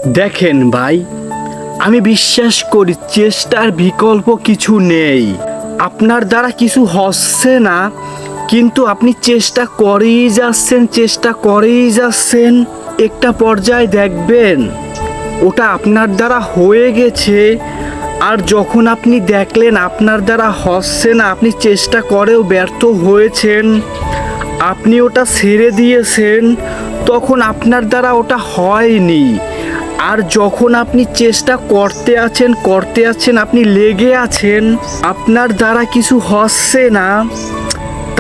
দেখেন ভাই, আমি বিশ্বাস করি চেষ্টার বিকল্প কিছু নেই। আপনার দ্বারা কিছু হচ্ছে না, কিন্তু আপনি চেষ্টা করেই যাচ্ছেন। একটা পর্যায়ে দেখবেন ওটা আপনার দ্বারা হয়ে গেছে। আর যখন আপনি দেখলেন আপনার দ্বারা হচ্ছে না, আপনি চেষ্টা করেও ব্যর্থ হয়েছেন, আপনি ওটা ছেড়ে দিয়েছেন, তখন আপনার দ্বারা ওটা হয়নি। আর যখন আপনি চেষ্টা করতে আছেন, আপনি লেগে আছেন, আপনার দ্বারা কিছু হচ্ছে না,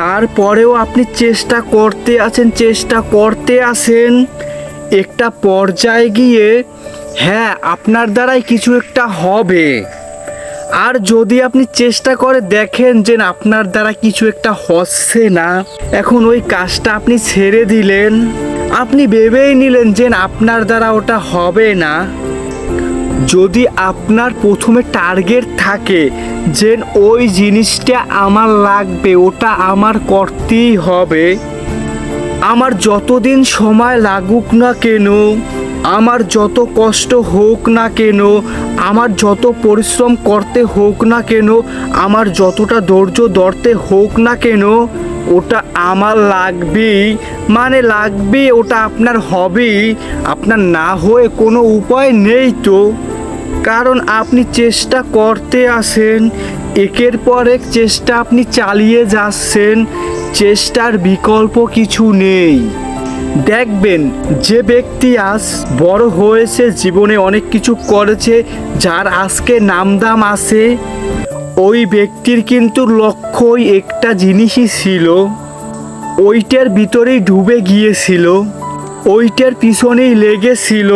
তারপরেও আপনি চেষ্টা করতে আছেন, একটা পর্যায়ে গিয়ে হ্যাঁ আপনার দ্বারাই কিছু একটা হবে। আর যদি আপনি চেষ্টা করে দেখেন যে আপনার দ্বারা কিছু একটা হচ্ছে না, এখন ওই কাজটা আপনি ছেড়ে দিলেন, আপনি ভেবেই নিলেন যে আপনার দ্বারা ওটা হবে না। যদি আপনার প্রথমে টার্গেট থাকে যে ওই জিনিসটা আমার লাগবে, ওটা আমার করতেই হবে, আমার যতদিন সময় লাগুক না কেন, আমার যত কষ্ট হোক না কেন, আমার যত পরিশ্রম করতে হোক না কেন, আমার যতটা ধৈর্য ধরতে হোক না কেন, ওটা আমার লাগবেই, ওটা আপনার হবেই। আপনার না হয়ে কোনো উপায় নেই তো, কারণ আপনি চেষ্টা করতে আছেন, একের পর এক চেষ্টা আপনি চালিয়ে যাচ্ছেন, চেষ্টার বিকল্প কিছু নেই। দেখবেন যে ব্যক্তি আজ বড় হয়েছে, জীবনে অনেক কিছু করেছে, যার আজকে নামদাম আছে, ওই ব্যক্তির কিন্তু লক্ষ্যই একটা জিনিসই ছিল, ওইটার ভিতরেই ডুবে গিয়েছিল, ওইটার পিছনেই লেগেছিল।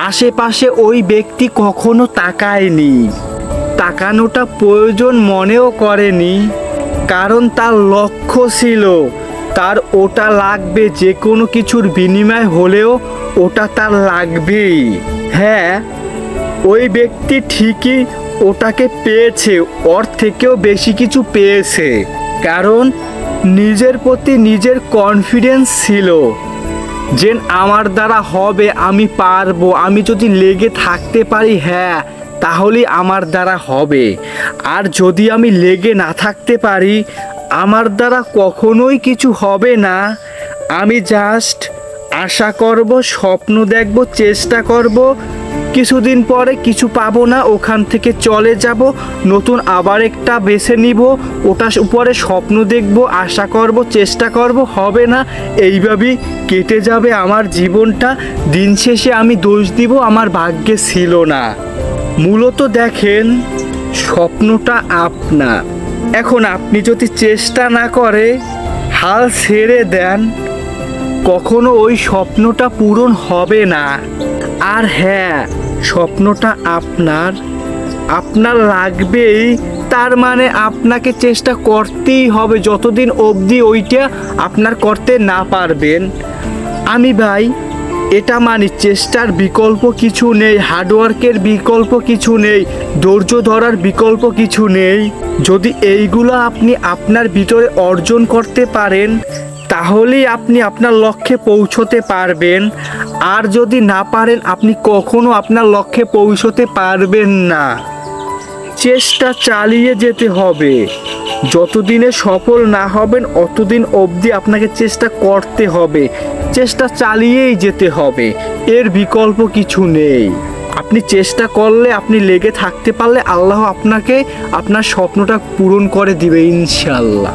আশেপাশে ওই ব্যক্তি কখনো তাকায়নি, তাকানোটা প্রয়োজন মনেও করেনি, কারণ তার লক্ষ্য ছিল তার ওটা লাগবে, যে কোনো কিছুর বিনিময় হলেও ওটা তার লাগবেই। হ্যাঁ, ওই ব্যক্তি ঠিকই ওটাকে পেয়েছে, ওর থেকেও বেশি কিছু পেয়েছে, কারণ নিজের প্রতি নিজের কনফিডেন্স ছিল যে আমার দ্বারা হবে, আমি পারবো, আমি যদি লেগে থাকতে পারি হ্যাঁ তাহলেই আমার দ্বারা হবে। আর যদি আমি লেগে না থাকতে পারি, আমার দ্বারা কখনোই কিছু হবে না। আমি জাস্ট আশা করব, স্বপ্ন দেখব, চেষ্টা করব, কিছুদিন পরে কিছু পাবো না, ওখান থেকে চলে যাব, নতুন আবার একটা বেছে নিব, ওটার উপরে স্বপ্ন দেখব, আশা করব, চেষ্টা করব, হবে না, এইভাবেই কেটে যাবে আমার জীবনটা। দিন শেষে আমি দোষ দিব আমার ভাগ্যে ছিল না। মূলত দেখেন, স্বপ্নটা আপনার। এখন আপনি যদি চেষ্টা না করে হাল ছেড়ে দেন, কখনো ওই স্বপ্নটা পূরণ হবে না। আর হ্যাঁ, স্বপ্নটা আপনার লাগবেই, তার মানে আপনাকে চেষ্টা করতেই হবে যতদিন অবধি ওইটা আপনার করতে না পারবেন। আমি ভাই এটা মানি, চেষ্টার বিকল্প কিছু নেই, হার্ডওয়ার্কের বিকল্প কিছু নেই, ধৈর্য ধরার বিকল্প কিছু নেই। যদি এইগুলো আপনি আপনার ভিতরে অর্জন করতে পারেন, তাহলেই আপনি আপনার লক্ষ্যে পৌঁছতে পারবেন। আর যদি না পারেন, আপনি কখনো আপনার লক্ষ্যে পৌঁছতে পারবেন না। চেষ্টা চালিয়ে যেতে হবে, যতদিনে সফল না হবেন অতদিন অবধি আপনাকে চেষ্টা করতে হবে, চেষ্টা চালিয়েই যেতে হবে, এর বিকল্প কিছু নেই। আপনি চেষ্টা করলে, আপনি লেগে থাকতে পারলে, আল্লাহ আপনাকে আপনার স্বপ্নটা পূরণ করে দিবে ইনশাআল্লাহ।